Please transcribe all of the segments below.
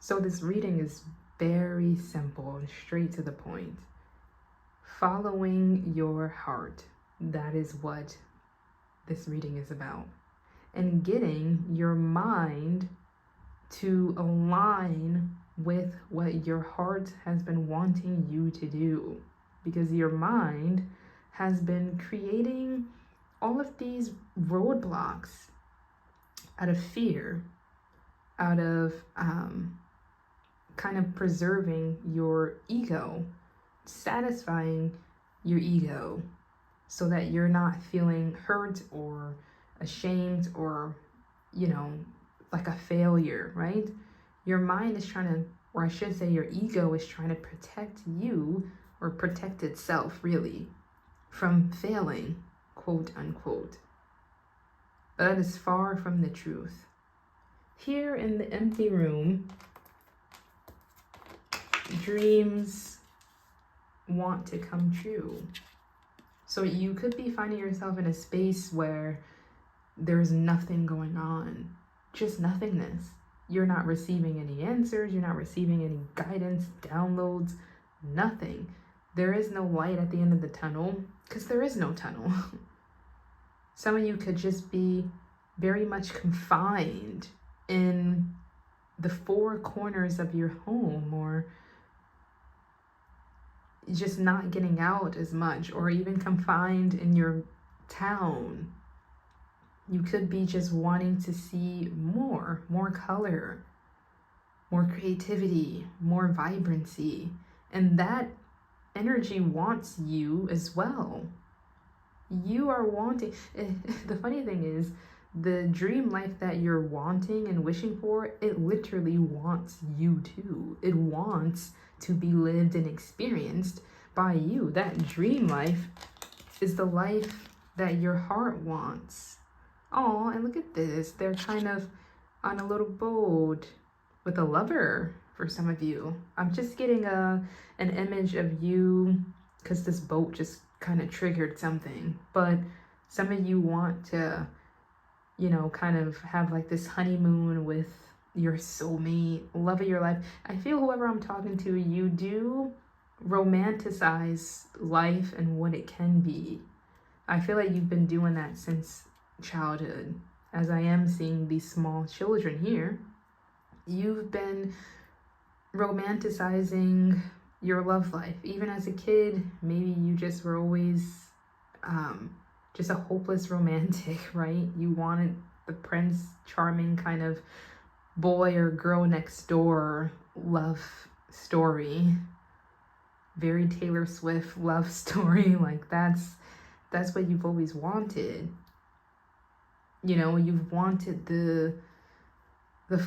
So this reading is very simple and straight to the point. Following your heart. That is what this reading is about. And getting your mind to align with what your heart has been wanting you to do. Because your mind has been creating all of these roadblocks out of fear, out of kind of preserving your ego, satisfying your ego so that you're not feeling hurt or ashamed or, like a failure, right? Your mind is trying to, or I should say your ego is trying to protect you, or protect itself really, from failing, quote unquote. But that is far from the truth. Here in the empty room, dreams want to come true. So you could be finding yourself in a space where there's nothing going on, just nothingness. You're not receiving any answers, you're not receiving any guidance, downloads, nothing. There is no light at the end of the tunnel, because there is no tunnel. Some of you could just be very much confined in the four corners of your home, or just not getting out as much, or even confined in your town. You could be just wanting to see more color, more creativity, more vibrancy. And that energy wants you as well. You are wanting, the funny thing is, the dream life that you're wanting and wishing for, it literally wants you too. It wants to be lived and experienced by you. That dream life is the life that your heart wants. Oh, and look at this. They're kind of on a little boat with a lover for some of you. I'm just getting an image of you, because this boat just kind of triggered something. But some of you want to, kind of have like this honeymoon with your soulmate, love of your life. I feel whoever I'm talking to, you do romanticize life and what it can be. I feel like you've been doing that since childhood. As I am seeing these small children here, you've been romanticizing your love life. Even as a kid, maybe you just were always just a hopeless romantic, right? You wanted the Prince Charming kind of boy or girl next door love story. Very Taylor Swift love story. Like that's what you've always wanted. You've wanted the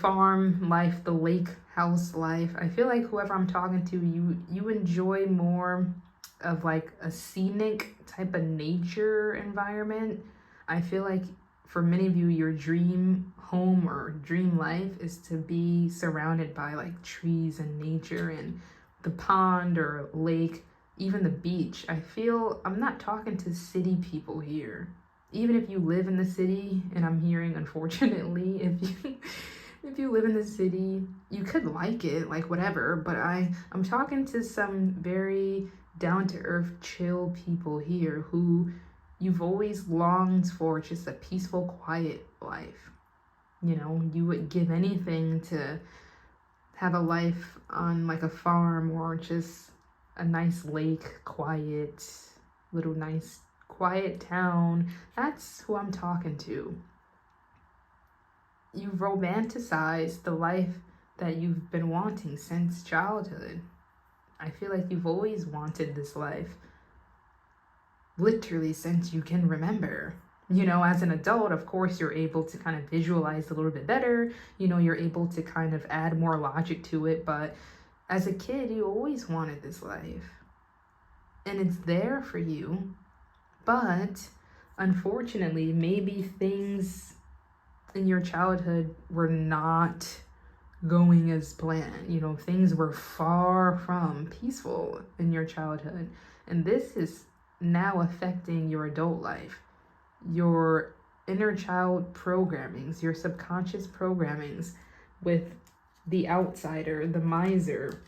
farm life, the lake house life. I feel like whoever I'm talking to, you enjoy more of like a scenic type of nature environment. I feel like for many of you, your dream home or dream life is to be surrounded by like trees and nature and the pond or lake, even the beach. I feel I'm not talking to city people here. Even if you live in the city, and I'm hearing, unfortunately, if you live in the city, you could like it, like whatever, but I'm talking to some very down-to-earth, chill people here who you've always longed for just a peaceful, quiet life. You would give anything to have a life on like a farm or just a nice lake, quiet, little nice quiet town. That's who I'm talking to. You romanticize the life that you've been wanting since childhood. I feel like you've always wanted this life, literally since you can remember. As an adult, of course, you're able to kind of visualize a little bit better. You're able to kind of add more logic to it. But as a kid, you always wanted this life. And it's there for you. But unfortunately, maybe things in your childhood were not going as planned. Things were far from peaceful in your childhood. And this is now affecting your adult life. Your inner child programmings, your subconscious programmings with the outsider, the miser,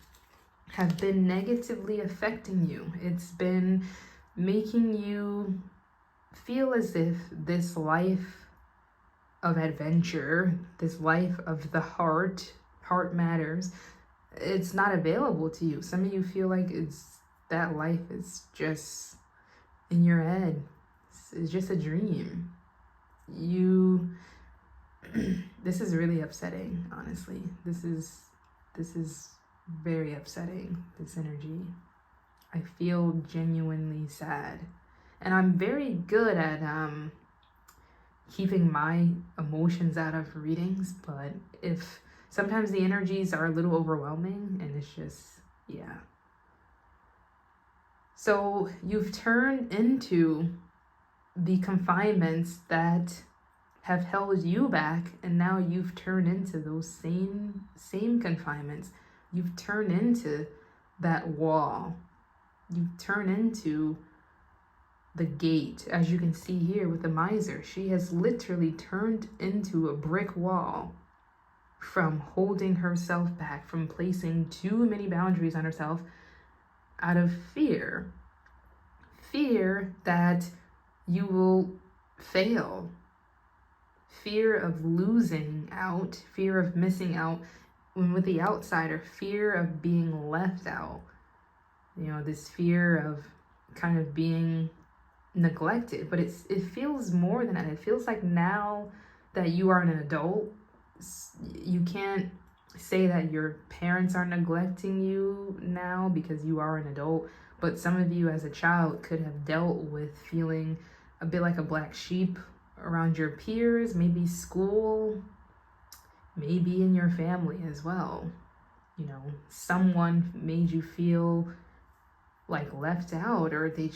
have been negatively affecting you. It's been making you feel as if this life of adventure, this life of the heart matters, it's not available to you. Some of you feel like that life is just in your head. It's just a dream. This is really upsetting, honestly. This is very upsetting, this energy. I feel genuinely sad. And I'm very good at keeping my emotions out of readings, but if sometimes the energies are a little overwhelming and it's just, yeah. So you've turned into the confinements that have held you back, and now you've turned into those same confinements. You've turned into that wall. You've turned into the gate, as you can see here with the miser. She has literally turned into a brick wall from holding herself back, from placing too many boundaries on herself out of fear. Fear that you will fail. Fear of losing out. Fear of missing out. When with the outsider, fear of being left out. This fear of kind of being neglected, but it feels more than that. It feels like now that you are an adult, you can't say that your parents are neglecting you now because you are an adult, but some of you as a child could have dealt with feeling a bit like a black sheep around your peers, maybe school, maybe in your family as well. Someone made you feel like left out, or they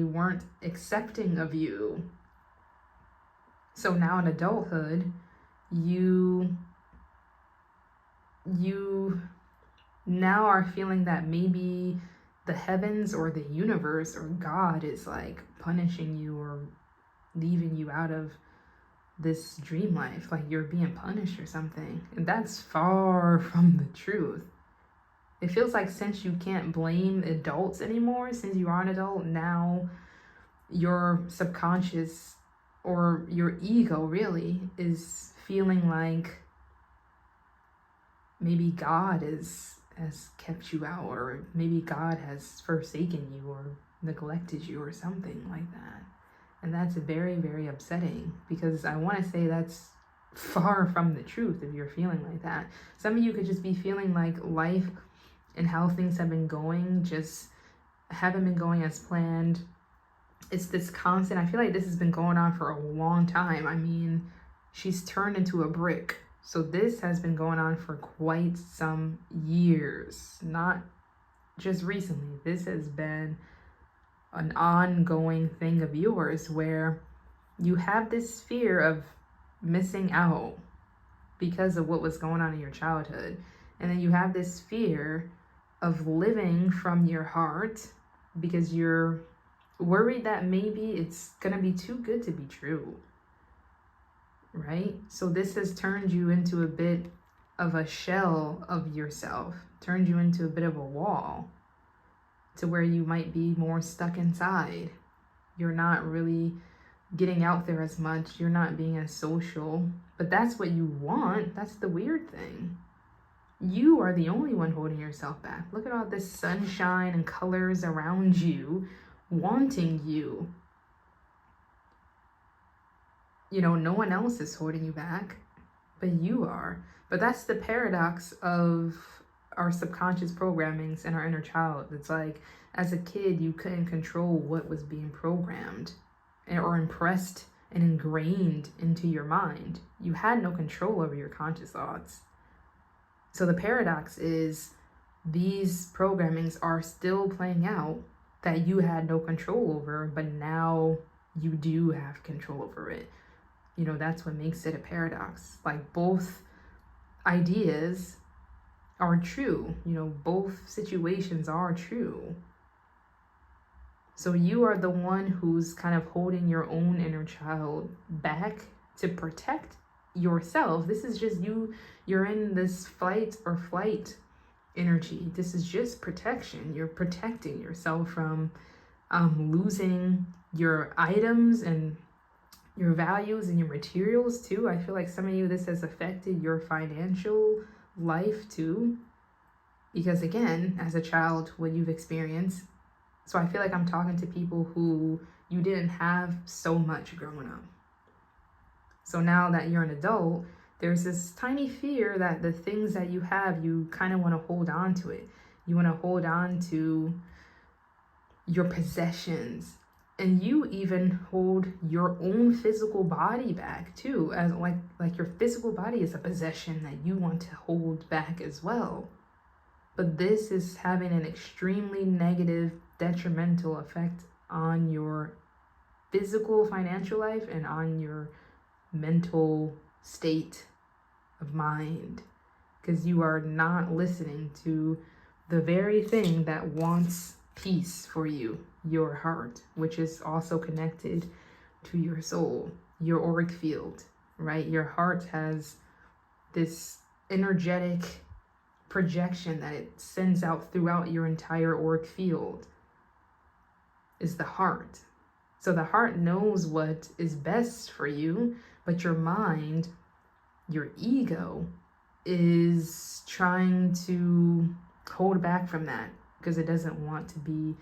weren't accepting of you. So now in adulthood, you now are feeling that maybe the heavens or the universe or God is like punishing you or leaving you out of this dream life, like you're being punished or something. And that's far from the truth. It feels like since you can't blame adults anymore, since you are an adult, now your subconscious or your ego really is feeling like maybe God has kept you out, or maybe God has forsaken you or neglected you or something like that. And that's very, very upsetting, because I want to say that's far from the truth if you're feeling like that. Some of you could just be feeling like life and how things have been going just haven't been going as planned. It's this constant, I feel like this has been going on for a long time. I mean, she's turned into a brick. So this has been going on for quite some years, not just recently. This has been an ongoing thing of yours where you have this fear of missing out because of what was going on in your childhood. And then you have this fear of living from your heart because you're worried that maybe it's going to be too good to be true, right? So this has turned you into a bit of a shell of yourself, turned you into a bit of a wall to where you might be more stuck inside. You're not really getting out there as much. You're not being as social, but that's what you want. That's the weird thing. You are the only one holding yourself back. Look at all this sunshine and colors around you, wanting you. No one else is holding you back, but you are. But that's the paradox of our subconscious programmings and our inner child. It's like, as a kid, you couldn't control what was being programmed or impressed and ingrained into your mind. You had no control over your conscious thoughts. So the paradox is these programmings are still playing out that you had no control over, but now you do have control over it. That's what makes it a paradox. Like, both ideas are true. Both situations are true. So you are the one who's kind of holding your own inner child back to protect yourself. This is just you. You're in this fight or flight energy. This is just protection. You're protecting yourself from losing your items and your values and your materials too. I feel like some of you, this has affected your financial life too, because again, as a child, what you've experienced. So I feel like I'm talking to people who you didn't have so much growing up. So now that you're an adult, there's this tiny fear that the things that you have, you kind of want to hold on to it. You want to hold on to your possessions, and you even hold your own physical body back too, as like your physical body is a possession that you want to hold back as well. But this is having an extremely negative, detrimental effect on your physical financial life and on your mental state of mind, because you are not listening to the very thing that wants peace for you, your heart, which is also connected to your soul, your auric field, right? Your heart has this energetic projection that it sends out throughout your entire auric field, is the heart. So the heart knows what is best for you, but your mind, your ego, is trying to hold back from that because it doesn't want to be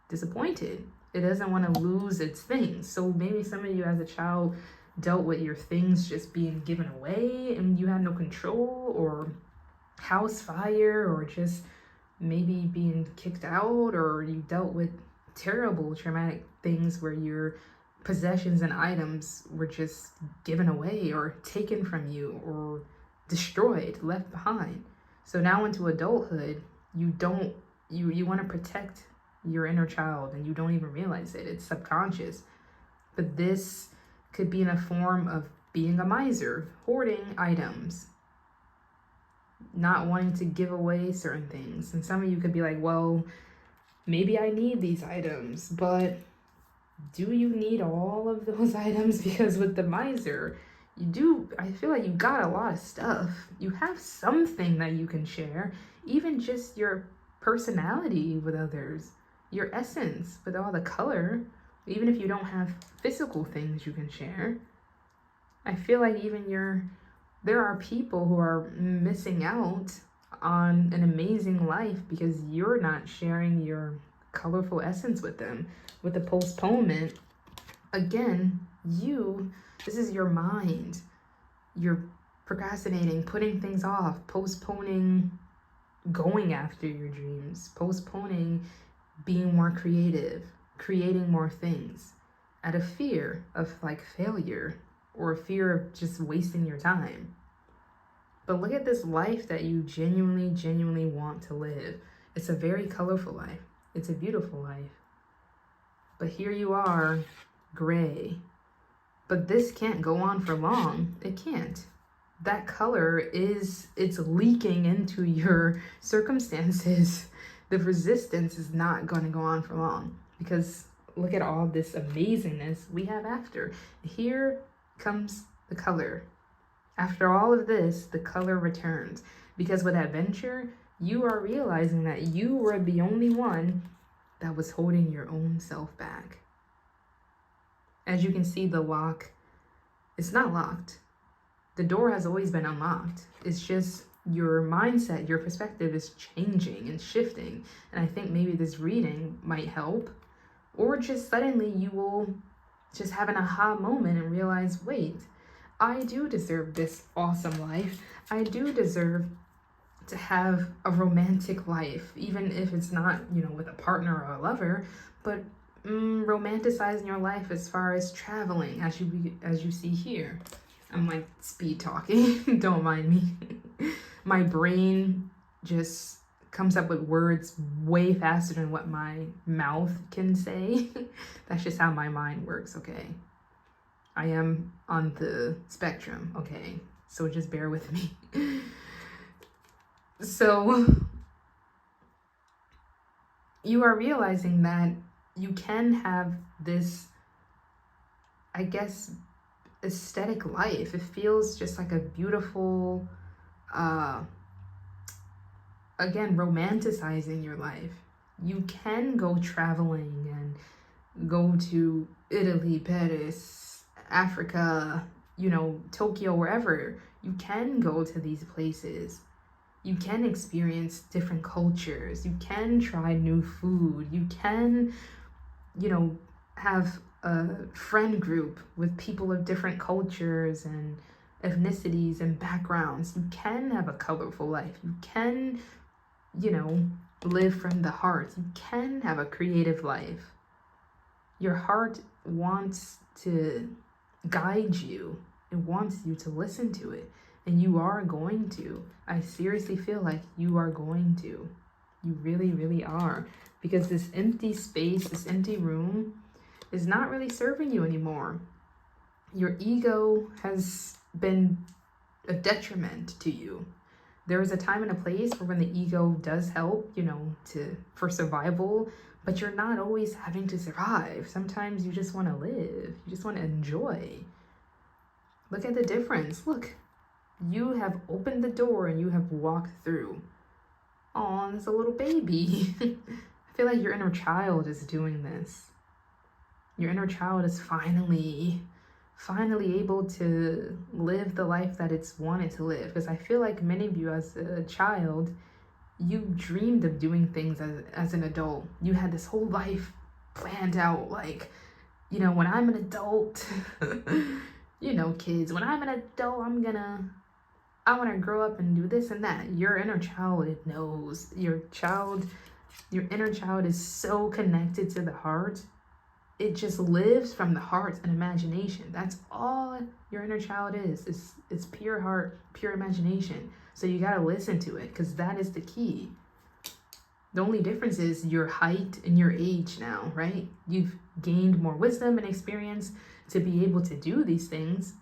disappointed. It doesn't want to lose its things. So maybe some of you as a child dealt with your things just being given away and you had no control, or house fire, or just maybe being kicked out, or you dealt with terrible traumatic things where your possessions and items were just given away or taken from you or destroyed, left behind. So now into adulthood, you want to protect your inner child and you don't even realize it. It's subconscious. But this could be in a form of being a miser, hoarding items, not wanting to give away certain things. And some of you could be like, well, maybe I need these items, but do you need all of those items? Because with the miser, I feel like you got a lot of stuff. You have something that you can share, even just your personality with others, your essence with all the color, even if you don't have physical things you can share. I feel like there are people who are missing out on an amazing life because you're not sharing your colorful essence with them. With the postponement, again, this is your mind. You're procrastinating, putting things off, postponing going after your dreams, postponing being more creative, creating more things, out of fear of like failure or fear of just wasting your time. But look at this life that you genuinely want to live. It's a very colorful life. It's a beautiful life. But here you are, gray. But this can't go on for long. It can't. That color it's leaking into your circumstances. The resistance is not going to go on for long, because look at all this amazingness we have after. Here comes the color. After all of this, the color returns, because with adventure, you are realizing that you were the only one that was holding your own self back. As you can see, the lock, it's not locked. The door has always been unlocked. It's just your mindset, your perspective is changing and shifting. And I think maybe this reading might help. Or just suddenly you will just have an aha moment and realize, wait, I do deserve this awesome life. I do deserve to have a romantic life, even if it's not, with a partner or a lover, but romanticizing your life as far as traveling, as you see here. I'm like speed talking, don't mind me. My brain just comes up with words way faster than what my mouth can say. That's just how my mind works, okay? I am on the spectrum, okay? So just bear with me. So you are realizing that you can have this, I guess, aesthetic life. It feels just like a beautiful, again, romanticizing your life. You can go traveling and go to Italy, Paris, Africa, Tokyo, wherever. You can go to these places. You can experience different cultures. You can try new food. You can, have a friend group with people of different cultures and ethnicities and backgrounds. You can have a colorful life. You can, live from the heart. You can have a creative life. Your heart wants to guide you. It wants you to listen to it. And you are going to. I seriously feel like you are going to. You really, really are. Because this empty space, this empty room is not really serving you anymore. Your ego has been a detriment to you. There is a time and a place for when the ego does help, for survival, but you're not always having to survive. Sometimes you just want to live. You just want to enjoy. Look at the difference. Look, you have opened the door and you have walked through. Oh, there's a little baby. I feel like your inner child is doing this. Your inner child is finally able to live the life that it's wanted to live. Because I feel like many of you as a child, you dreamed of doing things as an adult. You had this whole life planned out, like, when I'm an adult, kids, when I'm an adult, I want to grow up and do this and that. Your inner child, it knows. Your inner child is so connected to the heart. It just lives from the heart and imagination. That's all your inner child is. It's pure heart, pure imagination. So you got to listen to it, because that is the key. The only difference is your height and your age now, right? You've gained more wisdom and experience to be able to do these things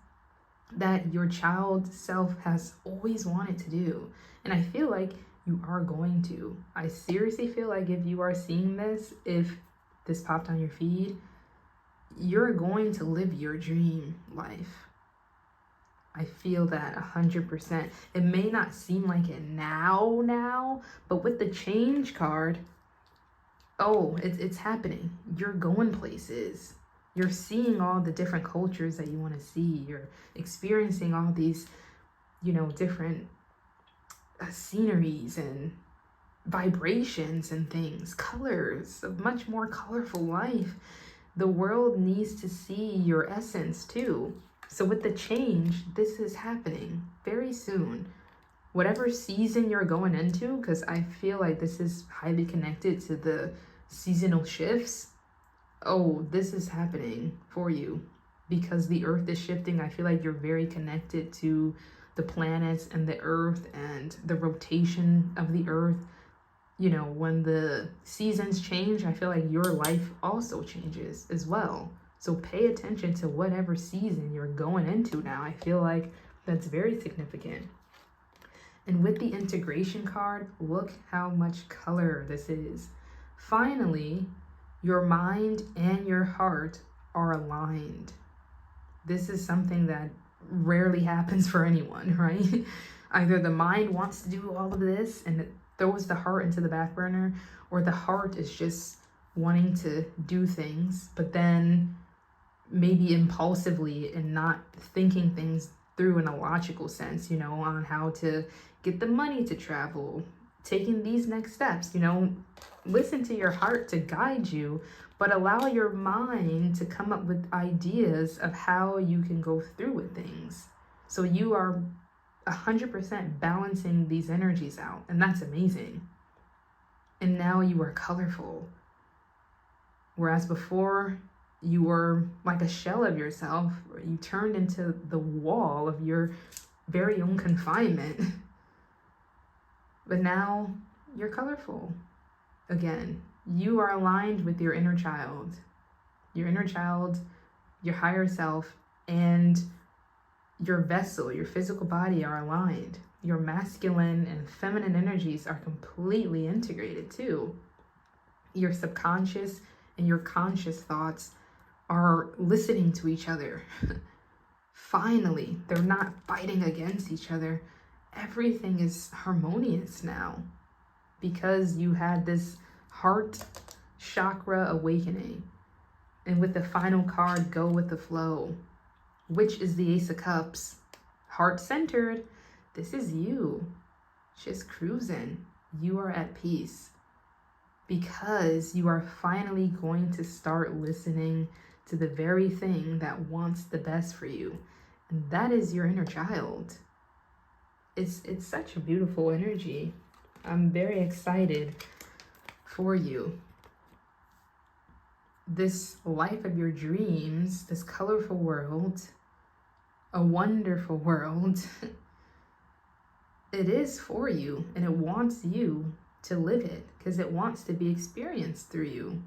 that your child self has always wanted to do. And I feel like you are going to. I seriously feel like if you are seeing this, if this popped on your feed, you're going to live your dream life. I feel that 100%. It may not seem like it now, but with the change card, it's happening. You're going places. You're seeing all the different cultures that you want to see. You're experiencing all these, different sceneries and vibrations and things, colors, a much more colorful life. The world needs to see your essence too. So with the change, this is happening very soon. Whatever season you're going into, because I feel like this is highly connected to the seasonal shifts. This is happening for you because the earth is shifting. I feel like you're very connected to the planets and the earth and the rotation of the earth. When the seasons change, I feel like your life also changes as well. So pay attention to whatever season you're going into now. I feel like that's very significant. And with the integration card, look how much color this is. Finally, your mind and your heart are aligned. This is something that rarely happens for anyone, right? Either the mind wants to do all of this and it throws the heart into the back burner, or the heart is just wanting to do things, but then maybe impulsively and not thinking things through in a logical sense, on how to get the money to travel, taking these next steps, listen to your heart to guide you, but allow your mind to come up with ideas of how you can go through with things. So you are 100% balancing these energies out, and that's amazing. And now you are colorful. Whereas before, you were like a shell of yourself. You turned into the wall of your very own confinement. But now you're colorful. Again, you are aligned with your inner child. Your inner child, your higher self, and your vessel, your physical body are aligned. Your masculine and feminine energies are completely integrated too. Your subconscious and your conscious thoughts are listening to each other. Finally, they're not fighting against each other. Everything is harmonious now because you had this heart chakra awakening. And with the final card, go with the flow, which is the Ace of Cups. Heart-centered. This is you. Just cruising. You are at peace because you are finally going to start listening to the very thing that wants the best for you. And that is your inner child. It's such a beautiful energy. I'm very excited for you. This life of your dreams, this colorful world, a wonderful world, it is for you, and it wants you to live it because it wants to be experienced through you.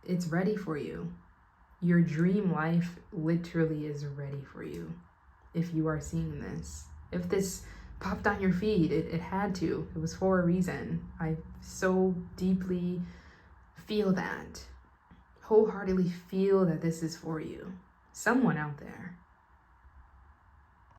It's ready for you. Your dream life literally is ready for you if you are seeing this. If this popped on your feed, it had to. It was for a reason. I so deeply feel that. Wholeheartedly feel that this is for you. Someone out there.